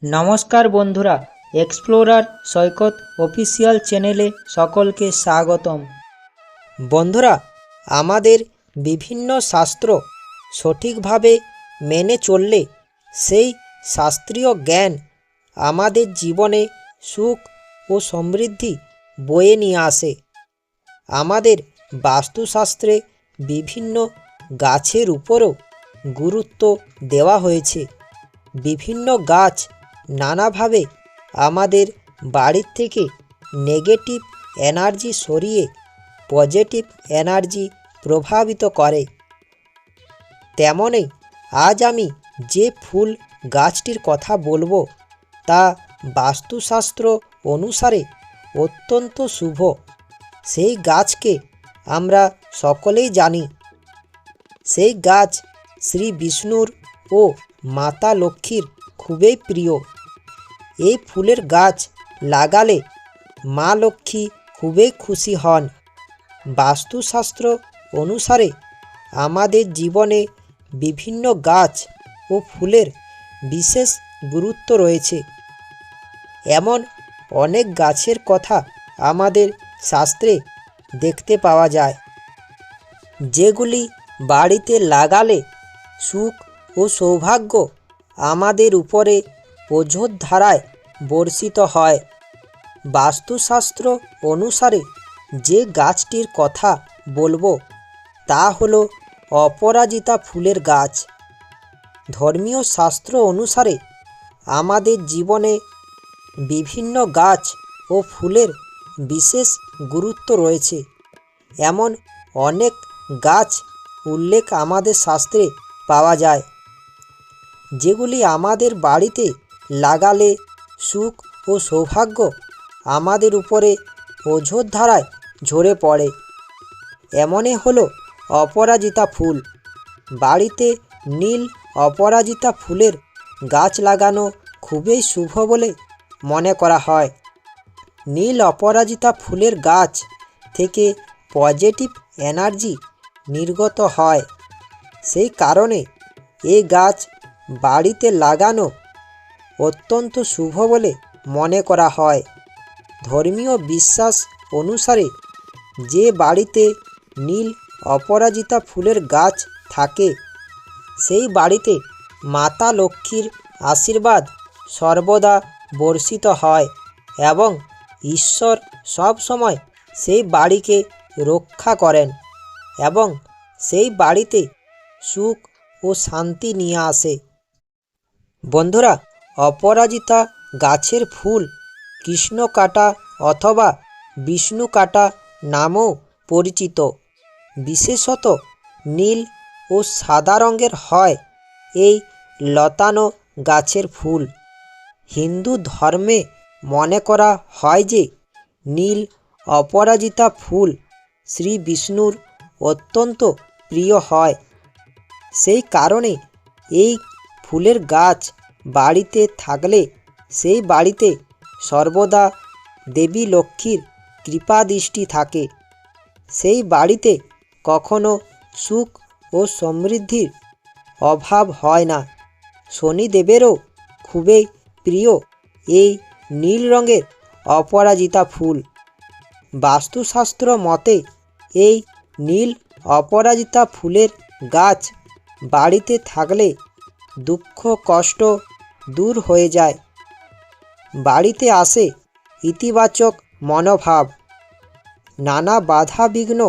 নমস্কার বন্ধুরা, এক্সপ্লোরার সৈকত অফিসিয়াল চ্যানেলে সকলকে স্বাগতম। বন্ধুরা, আমাদের বিভিন্ন শাস্ত্র সঠিকভাবে মেনে চললে সেই শাস্ত্রীয় জ্ঞান আমাদের জীবনে সুখ ও সমৃদ্ধি বয়ে নিয়ে আসে। আমাদের বাস্তুশাস্ত্রে বিভিন্ন গাছের উপরও গুরুত্ব দেওয়া হয়েছে। বিভিন্ন গাছ নানাভাবে আমাদের বাড়ির থেকে নেগেটিভ এনার্জি সরিয়ে পজিটিভ এনার্জি প্রভাবিত করে। তেমনই আজ আমি যে ফুল গাছটির কথা বলবো তা বাস্তুশাস্ত্র অনুসারে অত্যন্ত শুভ। সেই গাছকে আমরা সকলেই জানি। সেই গাছ শ্রী বিষ্ণুর ও মাতা লক্ষ্মীর খুবই প্রিয়। এই ফুলের গাছ লাগালে মা লক্ষ্মী খুবই খুশি হন। বাস্তুশাস্ত্র অনুসারে আমাদের জীবনে বিভিন্ন গাছ ও ফুলের বিশেষ গুরুত্ব রয়েছে। এমন অনেক গাছের কথা আমাদের শাস্ত্রে দেখতে পাওয়া যায়, যেগুলি বাড়িতে লাগালে সুখ ও সৌভাগ্য আমাদের উপরে অঝোর ধারায় বর্ষিত হয়। বাস্তুশাস্ত্র অনুসারে যে গাছটির কথা বলবো তা হলো অপরাজিতা ফুলের গাছ। ধর্মীয় শাস্ত্র অনুসারে আমাদের জীবনে বিভিন্ন গাছ ও ফুলের বিশেষ গুরুত্ব রয়েছে। এমন অনেক গাছ উল্লেখ আমাদের শাস্ত্রে পাওয়া যায়, যেগুলি আমাদের বাড়িতে লাগালে সুখ ও সৌভাগ্য আমাদের উপরে অঝোর ধারায় ঝরে পড়ে। এমনই হলো অপরাজিতা ফুল। বাড়িতে নীল অপরাজিতা ফুলের গাছ লাগানো খুবই শুভ বলে মনে করা হয়। নীল অপরাজিতা ফুলের গাছ থেকে পজিটিভ এনার্জি নির্গত হয়। সেই কারণে এই গাছ বাড়িতে লাগানো অত্যন্ত শুভ বলে মনে করা হয়। ধর্মীয় বিশ্বাস অনুসারে যে বাড়িতে নীল অপরাজিতা ফুলের গাছ থাকে সেই বাড়িতে মাতা লক্ষ্মীর আশীর্বাদ সর্বদা বর্ষিত হয় এবং ঈশ্বর সব সময় সেই বাড়িকে রক্ষা করেন এবং সেই বাড়িতে সুখ ও শান্তি নিয়ে আসে। বন্ধুরা, অপরাজিতা গাছের ফুল কৃষ্ণকাঁটা অথবা বিষ্ণুকাঁটা নামেও পরিচিত। বিশেষত নীল ও সাদা রঙের হয় এই লতানো গাছের ফুল। হিন্দু ধর্মে মনে করা হয় যে নীল অপরাজিতা ফুল শ্রী বিষ্ণুর অত্যন্ত প্রিয় হয়। সেই কারণে এই ফুলের গাছ বাড়িতে থাকলে সেই বাড়িতে সর্বদা দেবী লক্ষ্মীর কৃপা দৃষ্টি থাকে। সেই বাড়িতে কখনো সুখ ও সমৃদ্ধির অভাব হয় না। শনিদেবেরও খুবই প্রিয় এই নীল রঙের অপরাজিতা ফুল। বাস্তুশাস্ত্র মতে এই নীল অপরাজিতা ফুলের গাছ বাড়িতে থাকলে দুঃখ কষ্ট দূর হয়ে যায়। বাড়িতে আসে ইতিবাচক মনোভাব। নানা বাধা বিঘ্ন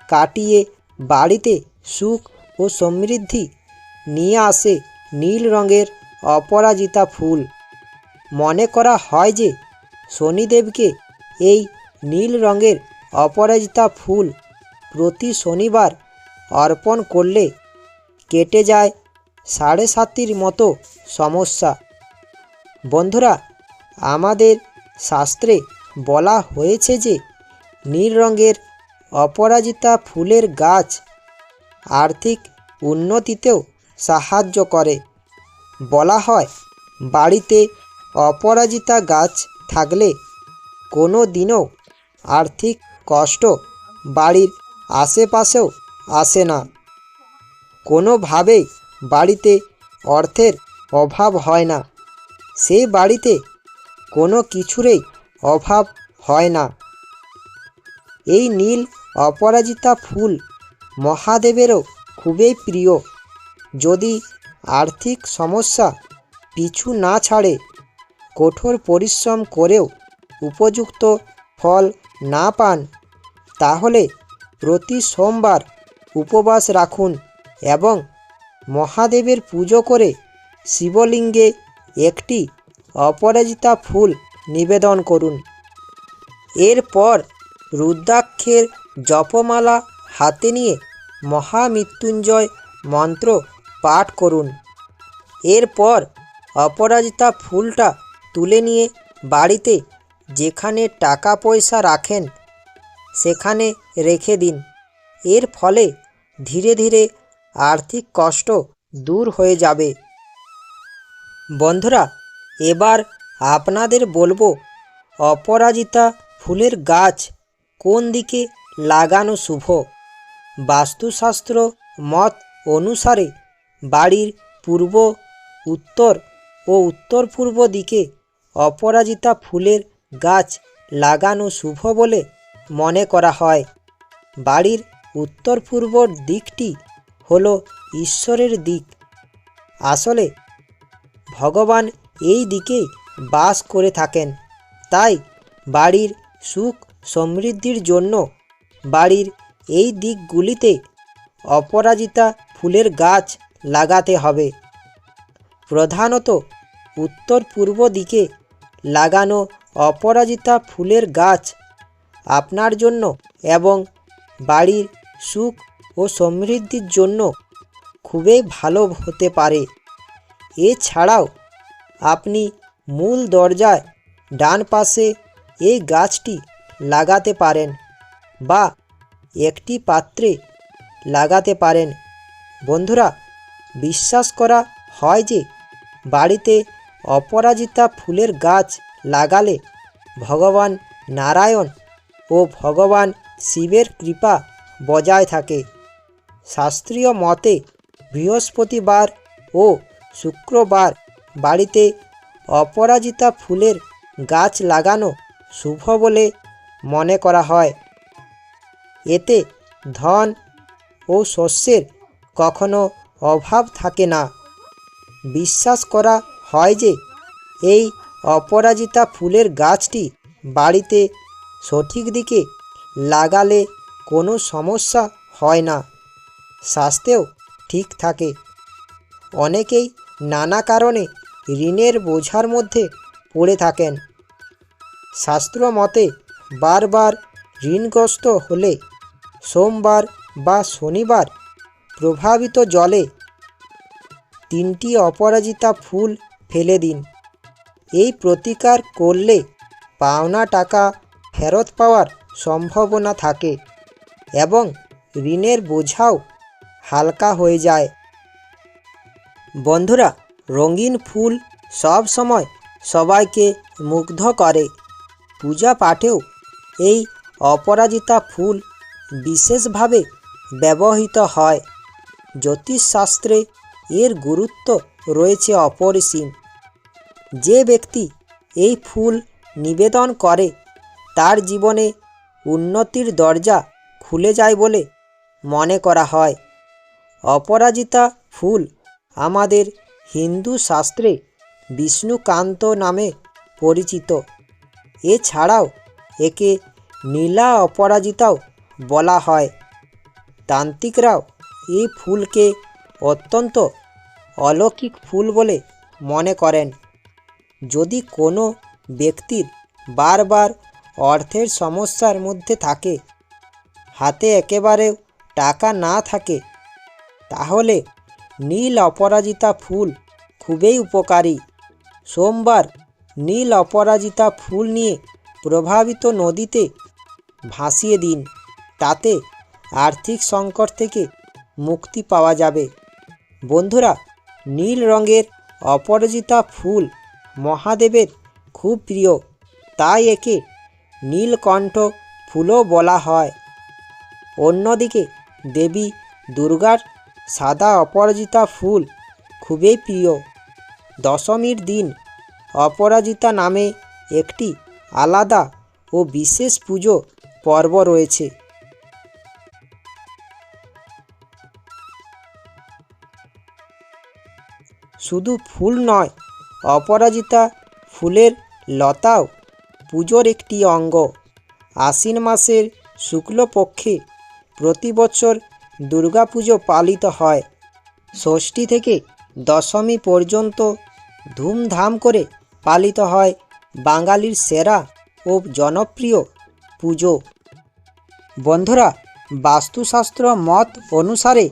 কাটিয়ে বাড়িতে সুখ ও সমৃদ্ধি নিয়ে আসে নীল রঙের অপরাজিতা ফুল। মনে করা হয় যে শনিদেবকে এই নীল রঙের অপরাজিতা ফুল প্রতি শনিবার অর্পণ করলে কেটে যায় 7.5 মতো সমস্যা। বন্ধুরা, আমাদের শাস্ত্রে বলা হয়েছে যে নীল রঙের অপরাজিতা ফুলের গাছ আর্থিক উন্নতিতেও সাহায্য করে। বলা হয় বাড়িতে অপরাজিতা গাছ থাকলে কোনো দিনও আর্থিক কষ্ট বাড়ির আশেপাশেও আসে না। কোনোভাবেই বাড়িতে অর্থের অভাব হয় না। সেই বাড়িতে কোনো কিছুরই অভাব হয় না। এই নীল অপরাজিতা ফুল মহাদেবেরও খুবই প্রিয়। যদি আর্থিক সমস্যা পিছু না ছাড়ে, কঠোর পরিশ্রম করেও উপযুক্ত ফল না পান, তাহলে প্রতি সোমবার উপবাস রাখুন এবং মহাদেবের পুজো করে শিবলিঙ্গে একটি অপরাজিতা ফুল নিবেদন করুন। এরপর রুদ্রাক্ষের জপমালা হাতে নিয়ে মহামৃত্যুঞ্জয় মন্ত্র পাঠ করুন। এরপর অপরাজিতা ফুলটা তুলে নিয়ে বাড়িতে যেখানে টাকা পয়সা রাখেন সেখানে রেখে দিন। এর ফলে ধীরে ধীরে আর্থিক কষ্ট দূর হয়ে যাবে। বন্ধুরা, এবার আপনাদের বলবো অপরাজিতা ফুলের গাছ কোন দিকে লাগানো শুভ। বাস্তুশাস্ত্র মত অনুসারে বাড়ির পূর্ব, উত্তর ও উত্তর পূর্ব দিকে অপরাজিতা ফুলের গাছ লাগানো শুভ বলে মনে করা হয়। বাড়ির উত্তর পূর্ব দিকটি হলো ঈশ্বরের দিক। আসলে ভগবান এই দিকেই বাস করে থাকেন। তাই বাড়ির সুখ সমৃদ্ধির জন্য বাড়ির এই দিকগুলিতে অপরাজিতা ফুলের গাছ লাগাতে হবে। প্রধানত উত্তর পূর্ব দিকে লাগানো অপরাজিতা ফুলের গাছ আপনার জন্য এবং বাড়ির সুখ ও সমৃদ্ধির জন্য খুবই ভালো হতে পারে। এছাড়াও আপনি মূল দরজায় ডান পাশে এই গাছটি লাগাতে পারেন বা একটি পাত্রে লাগাতে পারেন। বন্ধুরা, বিশ্বাস করা হয় যে বাড়িতে অপরাজিতা ফুলের গাছ লাগালে ভগবান নারায়ণ ও ভগবান শিবের কৃপা বজায় থাকে। শাস্ত্রীয় মতে বৃহস্পতিবার ও শুক্রবার বাড়িতে অপরাজিতা ফুলের গাছ লাগানো শুভ বলে মনে করা হয়। এতে ধন ও শস্যের কখনো অভাব থাকে না। বিশ্বাস করা হয় যে এই অপরাজিতা ফুলের গাছটি বাড়িতে সঠিক দিকে লাগালে কোনো সমস্যা হয় না, স্বাস্থ্যও ঠিক থাকে। অনেকেই নানা কারণে ঋণের বোঝার মধ্যে পড়ে থাকেন। শাস্ত্র মতে বারবার ঋণগ্রস্ত হলে সোমবার বা শনিবার প্রভাবিত জলে 3টি অপরাজিতা ফুল ফেলে দিন। এই প্রতিকার করলে পাওনা টাকা ফেরত পাওয়ার সম্ভাবনা থাকে এবং ঋণের বোঝাও হালকা হয়ে যায়। বন্ধুরা, রঙিন ফুল সব সময় সবাইকে মুগ্ধ করে। পূজা পাঠেও এই অপরাজিতা ফুল বিশেষভাবে ব্যবহৃত হয়। জ্যোতিষশাস্ত্রে এর গুরুত্ব রয়েছে অপরিসীম। যে ব্যক্তি এই ফুল নিবেদন করে তার জীবনে উন্নতির দরজা খুলে যায় বলে মনে করা হয়। অপরাজিতা ফুল আমাদের হিন্দু শাস্ত্রে বিষ্ণুকান্ত নামে পরিচিত। এছাড়াও একে নীলা অপরাজিতাও বলা হয়। তান্ত্রিকরাও এই ফুলকে অত্যন্ত অলৌকিক ফুল বলে মনে করেন। যদি কোনো ব্যক্তির বারবার অর্থের সমস্যার মধ্যে থাকে, হাতে একেবারেও টাকা না থাকে, তাহলে নীল অপরাজিতা ফুল খুবই উপকারী। সোমবার নীল অপরাজিতা ফুল নিয়ে প্রভাবিত নদীতে ভাসিয়ে দিন। তাতে আর্থিক সংকট থেকে মুক্তি পাওয়া যাবে। বন্ধুরা, নীল রঙের অপরাজিতা ফুল মহাদেবের খুব প্রিয়, তাই একে নীলকণ্ঠ ফুলও বলা হয়। অন্যদিকে দেবী দুর্গার সাদা অপরাজিতা ফুল খুবই প্রিয়। দশমীর দিন অপরাজিতা নামে একটি আলাদা ও বিশেষ পুজো পর্ব রয়েছে। শুধু ফুল নয়, অপরাজিতা ফুলের লতাও পুজোর একটি অঙ্গ। আশ্বিন মাসের শুক্লপক্ষে প্রতি বছর দুর্গাপুজো পালিত হয়। ষষ্ঠী থেকে দশমী পর্যন্ত ধুমধাম করে পালিত হয় বাঙালির সেরা ও জনপ্রিয় পুজো। বন্ধুরা, বাস্তুশাস্ত্র মত অনুসারে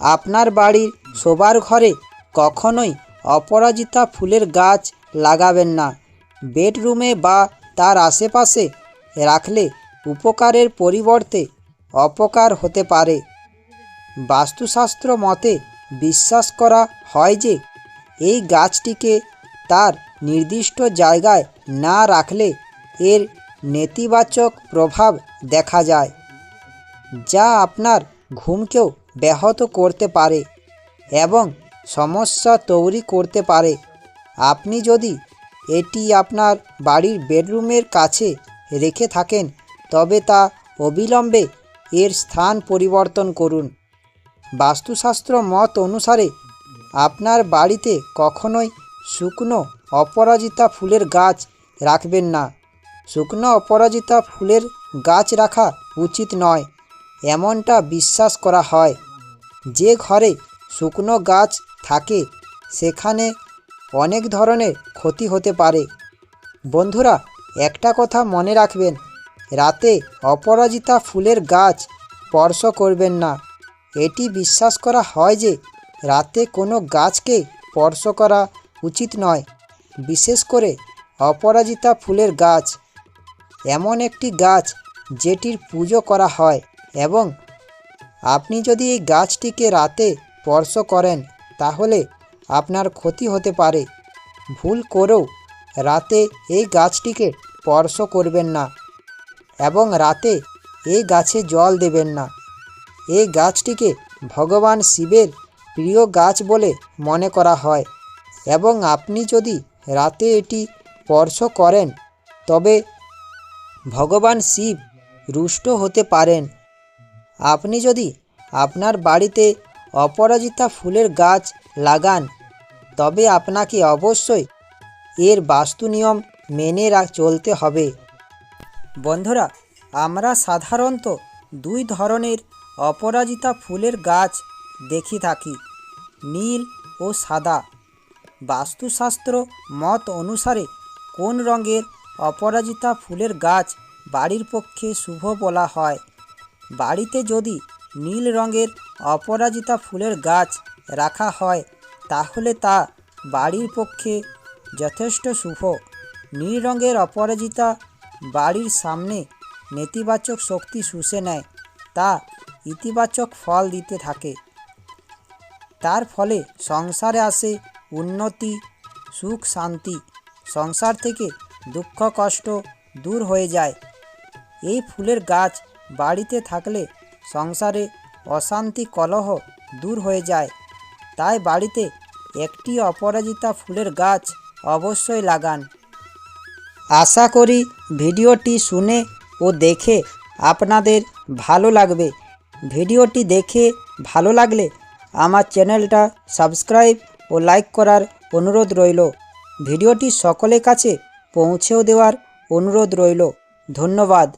আপনার বাড়ির শোবার ঘরে কখনোই অপরাজিতা ফুলের গাছ লাগাবেন না। বেডরুমে বা তার আশেপাশে রাখলে উপকারের পরিবর্তে অপকার হতে পারে। বাস্তুশাস্ত্র মতে বিশ্বাস করা হয় যে এই গাছটিকে তার নির্দিষ্ট জায়গায় না রাখলে এর নেতিবাচক প্রভাব দেখা যায়, যা আপনার ঘুমকেও ব্যাহত করতে পারে এবং সমস্যা তৈরি করতে পারে। আপনি যদি এটি আপনার বাড়ির বেডরুমের কাছে রেখে থাকেন, তবে তা অবিলম্বে এর স্থান পরিবর্তন করুন। বাস্তুশাস্ত্র মত অনুসারে আপনার বাড়িতে কখনোই শুকনো অপরাজিতা ফুলের গাছ রাখবেন না। শুকনো অপরাজিতা ফুলের গাছ রাখা উচিত নয়, এমনটা বিশ্বাস করা হয়। যে ঘরে শুকনো গাছ থাকে সেখানে অনেক ধরনের ক্ষতি হতে পারে। বন্ধুরা, একটা কথা মনে রাখবেন, রাতে অপরাজিতা ফুলের গাছ স্পর্শ করবেন না। এটি বিশ্বাস করা হয় যে রাতে কোনো গাছকে স্পর্শ করা উচিত নয়, বিশেষ করে অপরাজিতা ফুলের গাছ। এমন একটি গাছ যেটির পুজো করা হয়, এবং আপনি যদি এই গাছটিকে রাতে স্পর্শ করেন তাহলে আপনার ক্ষতি হতে পারে। ভুল করেও রাতে এই গাছটিকে স্পর্শ করবেন না এবং রাতে এই গাছে জল দেবেন না। এই গাছটিকে ভগবান শিবের প্রিয় গাছ বলে মনে করা হয়, এবং আপনি যদি রাতে এটি স্পর্শ করেন তবে ভগবান শিব রুষ্ট হতে পারেন। আপনি যদি আপনার বাড়িতে অপরাজিতা ফুলের গাছ লাগান তবে আপনাকে অবশ্যই এর বাস্তু নিয়ম মেনে চলতে হবে। বন্ধুরা, আমরা সাধারণত দুই ধরনের অপরাজিতা ফুলের গাছ দেখি থাকি, নীল ও সাদা। বাস্তুশাস্ত্র মত অনুসারে কোন রঙের অপরাজিতা ফুলের গাছ বাড়ির পক্ষে শুভ বলা হয়? বাড়িতে যদি নীল রঙের অপরাজিতা ফুলের গাছ রাখা হয় তাহলে তা বাড়ির পক্ষে যথেষ্ট শুভ। নীল রঙের অপরাজিতা বাড়ির সামনে নেতিবাচক শক্তি শুষে নেয়, তা ইতিবাচক ফল দিতে থাকে। তার ফলে সংসারে আসে উন্নতি, সুখ, শান্তি। সংসার থেকে দুঃখ কষ্ট দূর হয়ে যায়। এই ফুলের গাছ বাড়িতে থাকলে সংসারে অশান্তি কলহ দূর হয়ে যায়। তাই বাড়িতে একটি অপরাজিতা ফুলের গাছ অবশ্যই লাগান। আশা করি ভিডিওটি শুনে ও দেখে আপনাদের ভালো লাগবে। ভিডিওটি দেখে ভালো লাগলে আমার চ্যানেলটা সাবস্ক্রাইব ও লাইক করার অনুরোধ রইল। ভিডিওটি সকলের কাছে পৌঁছেও দেওয়ার অনুরোধ রইল। ধন্যবাদ।